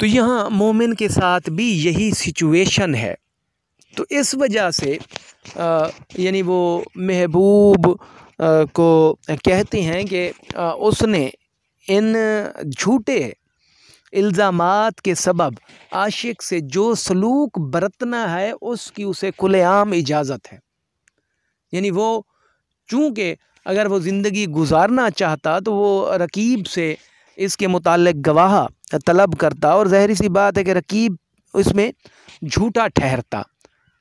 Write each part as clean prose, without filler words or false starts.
تو یہاں مومن کے ساتھ بھی یہی سچویشن ہے۔ تو اس وجہ سے یعنی وہ محبوب کو کہتے ہیں کہ اس نے ان جھوٹے الزامات کے سبب عاشق سے جو سلوک برتنا ہے اس کی اسے کھلے عام اجازت ہے۔ یعنی وہ چونکہ اگر وہ زندگی گزارنا چاہتا تو وہ رقیب سے اس کے متعلق گواہ طلب کرتا، اور ظاہری سی بات ہے کہ رقیب اس میں جھوٹا ٹھہرتا،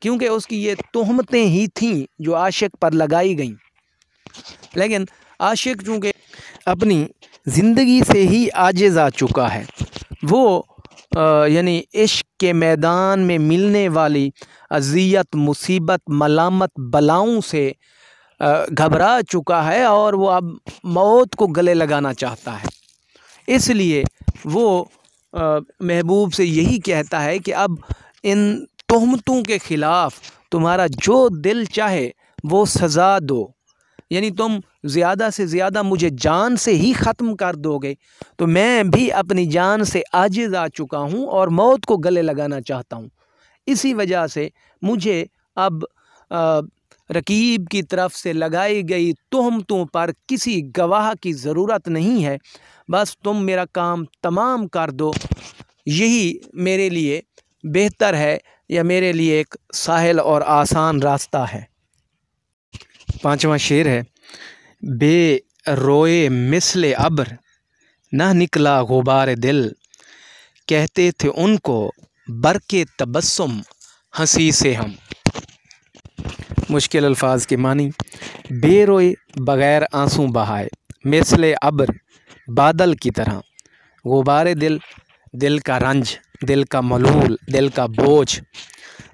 کیونکہ اس کی یہ تہمتیں ہی تھیں جو عاشق پر لگائی گئیں۔ لیکن عاشق چونکہ اپنی زندگی سے ہی عاجز آ چکا ہے، وہ یعنی عشق کے میدان میں ملنے والی اذیت، مصیبت، ملامت، بلاؤں سے گھبرا چکا ہے، اور وہ اب موت کو گلے لگانا چاہتا ہے۔ اس لیے وہ محبوب سے یہی کہتا ہے کہ اب ان تہمتوں کے خلاف تمہارا جو دل چاہے وہ سزا دو، یعنی تم زیادہ سے زیادہ مجھے جان سے ہی ختم کر دو گے تو میں بھی اپنی جان سے عاجز آ چکا ہوں اور موت کو گلے لگانا چاہتا ہوں۔ اسی وجہ سے مجھے اب رقیب کی طرف سے لگائی گئی تہمتوں پر کسی گواہ کی ضرورت نہیں ہے، بس تم میرا کام تمام کر دو، یہی میرے لیے بہتر ہے، یا میرے لیے ایک سہل اور آسان راستہ ہے۔ 5واں شعر ہے: بے روئے مثل ابر نہ نکلا غبار دل، کہتے تھے ان کو برق تبسم ہنسی سے ہم۔ مشکل الفاظ کے معنی: بے روئے بغیر آنسوں بہائے، مثل ابر بادل کی طرح، غبار دل دل کا رنج، دل کا ملول، دل کا بوجھ،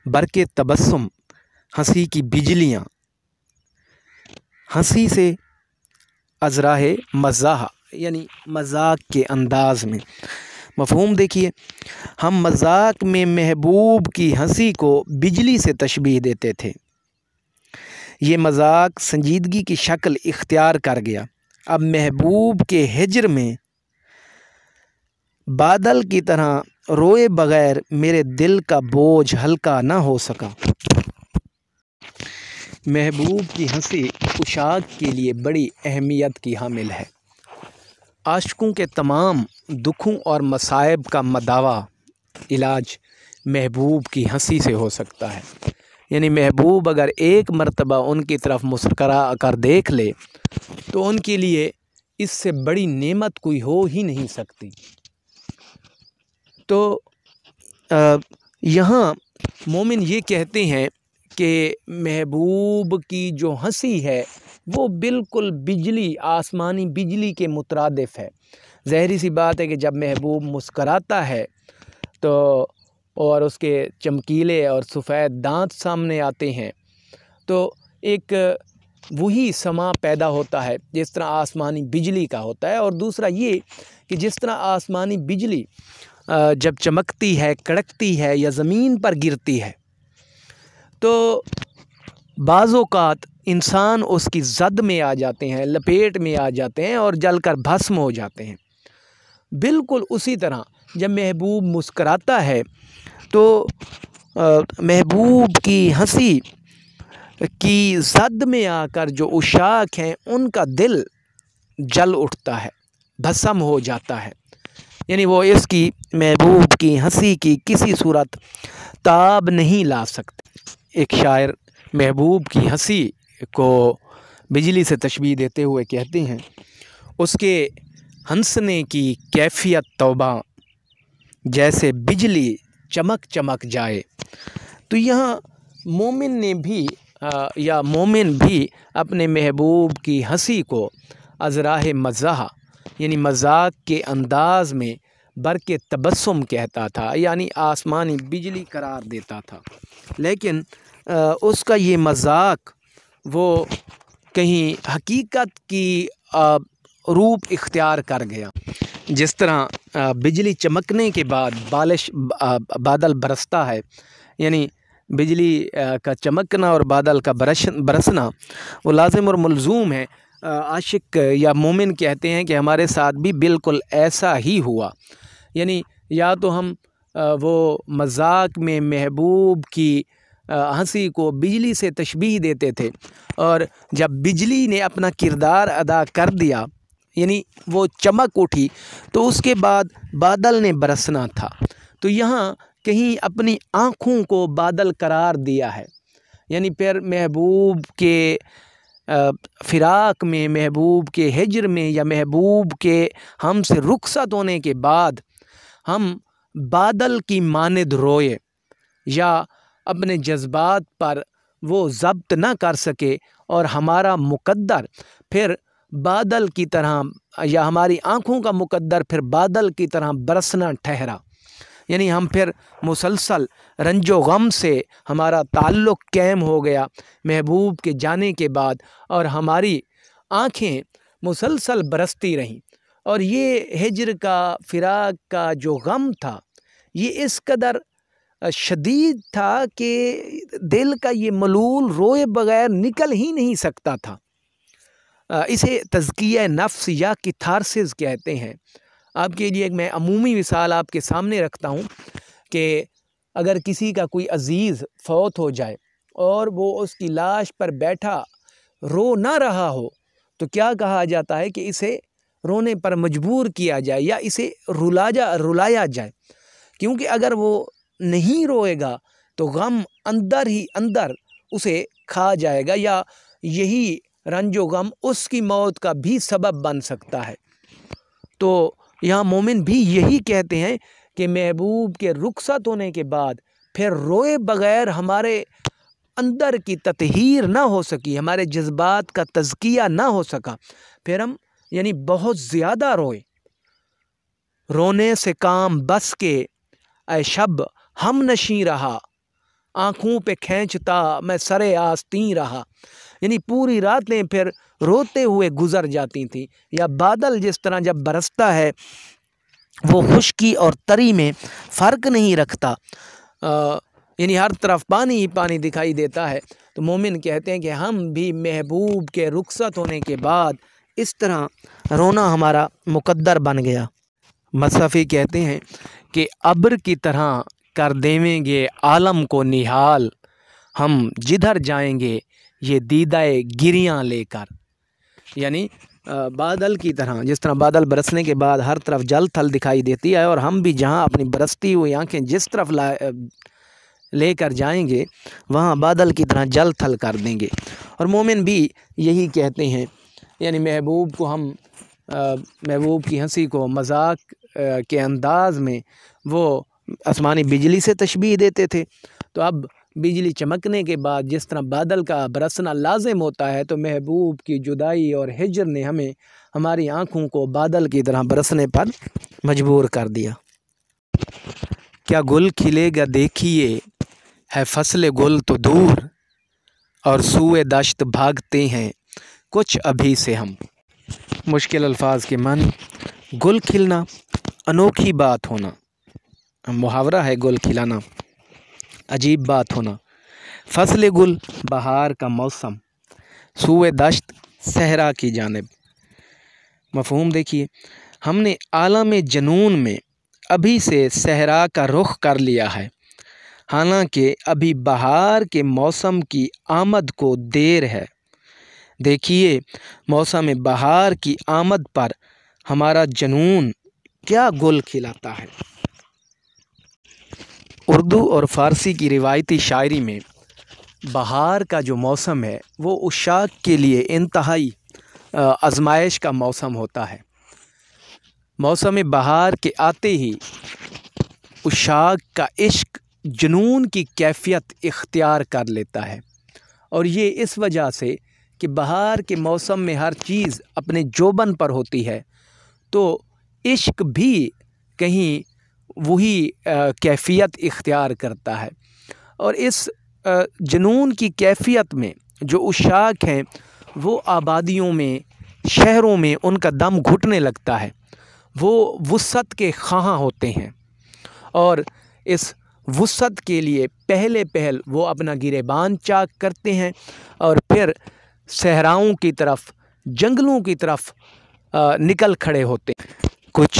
برق تبسم ہنسی کی بجلیاں، ہنسی سے ازراہ مزاح یعنی مذاق کے انداز میں۔ مفہوم دیکھیے، ہم مذاق میں محبوب کی ہنسی کو بجلی سے تشبیہ دیتے تھے، یہ مذاق سنجیدگی کی شکل اختیار کر گیا۔ اب محبوب کے ہجر میں بادل کی طرح روئے بغیر میرے دل کا بوجھ ہلکا نہ ہو سکا۔ محبوب کی ہنسی عشاق کے لیے بڑی اہمیت کی حامل ہے۔ عاشقوں کے تمام دکھوں اور مصائب کا مداوا، علاج محبوب کی ہنسی سے ہو سکتا ہے۔ یعنی محبوب اگر ایک مرتبہ ان کی طرف مسکرا کر دیکھ لے تو ان کے لیے اس سے بڑی نعمت کوئی ہو ہی نہیں سکتی۔ تو یہاں مومن یہ کہتے ہیں کہ محبوب کی جو ہنسی ہے وہ بالکل بجلی، آسمانی بجلی کے مترادف ہے۔ ظاہری سی بات ہے کہ جب محبوب مسکراتا ہے تو اور اس کے چمکیلے اور سفید دانت سامنے آتے ہیں تو ایک وہی سما پیدا ہوتا ہے جس طرح آسمانی بجلی کا ہوتا ہے۔ اور دوسرا یہ کہ جس طرح آسمانی بجلی جب چمکتی ہے، کڑکتی ہے یا زمین پر گرتی ہے تو بعض اوقات انسان اس کی زد میں آ جاتے ہیں، لپیٹ میں آ جاتے ہیں اور جل کر بھسم ہو جاتے ہیں۔ بالکل اسی طرح جب محبوب مسکراتا ہے تو محبوب کی ہنسی کی زد میں آ کر جو عشاق ہیں ان کا دل جل اٹھتا ہے، بھسم ہو جاتا ہے، یعنی وہ اس کی محبوب کی ہنسی کی کسی صورت تاب نہیں لا سکتے۔ ایک شاعر محبوب کی ہنسی کو بجلی سے تشبیہ دیتے ہوئے کہتے ہیں: اس کے ہنسنے کی کیفیت توبہ، جیسے بجلی چمک چمک جائے۔ تو یہاں مومن نے بھی یا مومن بھی اپنے محبوب کی ہنسی کو ازراہ مزاح یعنی مذاق کے انداز میں برق تبسم کہتا تھا، یعنی آسمانی بجلی قرار دیتا تھا، لیکن اس کا یہ مذاق وہ کہیں حقیقت کی روپ اختیار کر گیا۔ جس طرح بجلی چمکنے کے بعد بادل برستا ہے، یعنی بجلی کا چمکنا اور بادل کا برسنا وہ لازم اور ملزوم ہے۔ عاشق یا مومن کہتے ہیں کہ ہمارے ساتھ بھی بالکل ایسا ہی ہوا، یعنی یا تو ہم وہ مذاق میں محبوب کی ہنسی کو بجلی سے تشبیہ دیتے تھے، اور جب بجلی نے اپنا کردار ادا کر دیا، یعنی وہ چمک اٹھی، تو اس کے بعد بادل نے برسنا تھا۔ تو یہاں کہیں اپنی آنکھوں کو بادل قرار دیا ہے، یعنی پھر محبوب کے فراق میں، محبوب کے ہجر میں، یا محبوب کے ہم سے رخصت ہونے کے بعد ہم بادل کی مانند روئے، یا اپنے جذبات پر وہ ضبط نہ کر سکے، اور ہمارا مقدر پھر بادل کی طرح، یا ہماری آنکھوں کا مقدر پھر بادل کی طرح برسنا ٹھہرا، یعنی ہم پھر مسلسل رنج و غم سے ہمارا تعلق قائم ہو گیا محبوب کے جانے کے بعد، اور ہماری آنکھیں مسلسل برستی رہیں۔ اور یہ ہجر کا، فراق کا جو غم تھا، یہ اس قدر شدید تھا کہ دل کا یہ ملول روئے بغیر نکل ہی نہیں سکتا تھا۔ اسے تزکیہ نفس یا کتھارسس کہتے ہیں۔ آپ کے لیے ایک میں عمومی مثال آپ کے سامنے رکھتا ہوں کہ اگر کسی کا کوئی عزیز فوت ہو جائے اور وہ اس کی لاش پر بیٹھا رو نہ رہا ہو، تو کیا کہا جاتا ہے کہ اسے رونے پر مجبور کیا جائے، یا اسے رلایا جائے، کیونکہ اگر وہ نہیں روئے گا تو غم اندر ہی اندر اسے کھا جائے گا، یا یہی رنج و غم اس کی موت کا بھی سبب بن سکتا ہے۔ تو یہاں مومن بھی یہی کہتے ہیں کہ محبوب کے رخصت ہونے کے بعد پھر روئے بغیر ہمارے اندر کی تطہیر نہ ہو سکی، ہمارے جذبات کا تزکیہ نہ ہو سکا، پھر ہم یعنی بہت زیادہ روئے۔ رونے سے کام بس کے اے شب ہم نشیں رہا، آنکھوں پہ کھینچتا میں سرے آستین رہا، یعنی پوری راتیں پھر روتے ہوئے گزر جاتی تھیں۔ یا بادل جس طرح جب برستا ہے وہ خشکی اور تری میں فرق نہیں رکھتا، یعنی ہر طرف پانی ہی پانی دکھائی دیتا ہے۔ تو مومن کہتے ہیں کہ ہم بھی محبوب کے رخصت ہونے کے بعد اس طرح رونا ہمارا مقدر بن گیا۔ مصطفی کہتے ہیں کہ ابر کی طرح کر دیویں گے عالم کو نہال، ہم جدھر جائیں گے یہ دیدہ گریاں لے کر، یعنی بادل کی طرح، جس طرح بادل برسنے کے بعد ہر طرف جل تھل دکھائی دیتی ہے، اور ہم بھی جہاں اپنی برستی ہوئی آنکھیں جس طرف لے کر جائیں گے وہاں بادل کی طرح جل تھل کر دیں گے۔ اور مومن بھی یہی کہتے ہیں، یعنی محبوب کو ہم محبوب کی ہنسی کو مذاق کے انداز میں وہ آسمانی بجلی سے تشبیہ دیتے تھے، تو اب بجلی چمکنے کے بعد جس طرح بادل کا برسنا لازم ہوتا ہے، تو محبوب کی جدائی اور ہجر نے ہمیں ہماری آنکھوں کو بادل کی طرح برسنے پر مجبور کر دیا۔ کیا گل کھلے گا دیکھیے ہے فصل گل تو دور، اور سوئے دشت بھاگتے ہیں کچھ ابھی سے ہم۔ مشکل الفاظ کے معنی: گل کھلنا، انوکھی بات ہونا، محاورہ ہے گل کھلانا، عجیب بات ہونا۔ فصل گل، بہار کا موسم، سوئے دشت، صحرا کی جانب۔ مفہوم دیکھیے، ہم نے عالم جنون میں ابھی سے صحرا کا رخ کر لیا ہے، حالانکہ ابھی بہار کے موسم کی آمد کو دیر ہے۔ دیکھیے موسم بہار کی آمد پر ہمارا جنون کیا گل کھلاتا ہے۔ اردو اور فارسی کی روایتی شاعری میں بہار کا جو موسم ہے وہ عشاق کے لیے انتہائی آزمائش کا موسم ہوتا ہے۔ موسم بہار کے آتے ہی عشاق کا عشق جنون کی کیفیت اختیار کر لیتا ہے، اور یہ اس وجہ سے کہ بہار کے موسم میں ہر چیز اپنے جوبن پر ہوتی ہے، تو عشق بھی کہیں وہی کیفیت اختیار کرتا ہے۔ اور اس جنون کی کیفیت میں جو عشاق ہیں وہ آبادیوں میں، شہروں میں ان کا دم گھٹنے لگتا ہے، وہ وسعت کے خواہاں ہوتے ہیں، اور اس وسعت کے لیے پہل وہ اپنا گریبان چاک کرتے ہیں، اور پھر صحراؤں کی طرف، جنگلوں کی طرف نکل کھڑے ہوتے ہیں۔ کچھ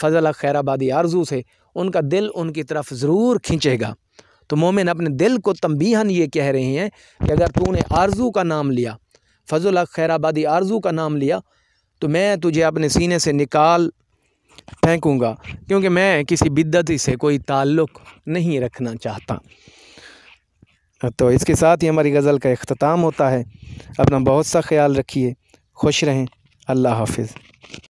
فضل حق خیر آبادی آرزو سے، ان کا دل ان کی طرف ضرور کھینچے گا۔ تو مومن اپنے دل کو تنبیہاً یہ کہہ رہے ہیں کہ اگر تو نے آرزو کا نام لیا، فضل حق خیر آبادی آرزو کا نام لیا، تو میں تجھے اپنے سینے سے نکال پھینکوں گا، کیونکہ میں کسی بدعتی سے کوئی تعلق نہیں رکھنا چاہتا۔ تو اس کے ساتھ ہی ہماری غزل کا اختتام ہوتا ہے۔ اپنا بہت سا خیال رکھیے، خوش رہیں، اللہ حافظ۔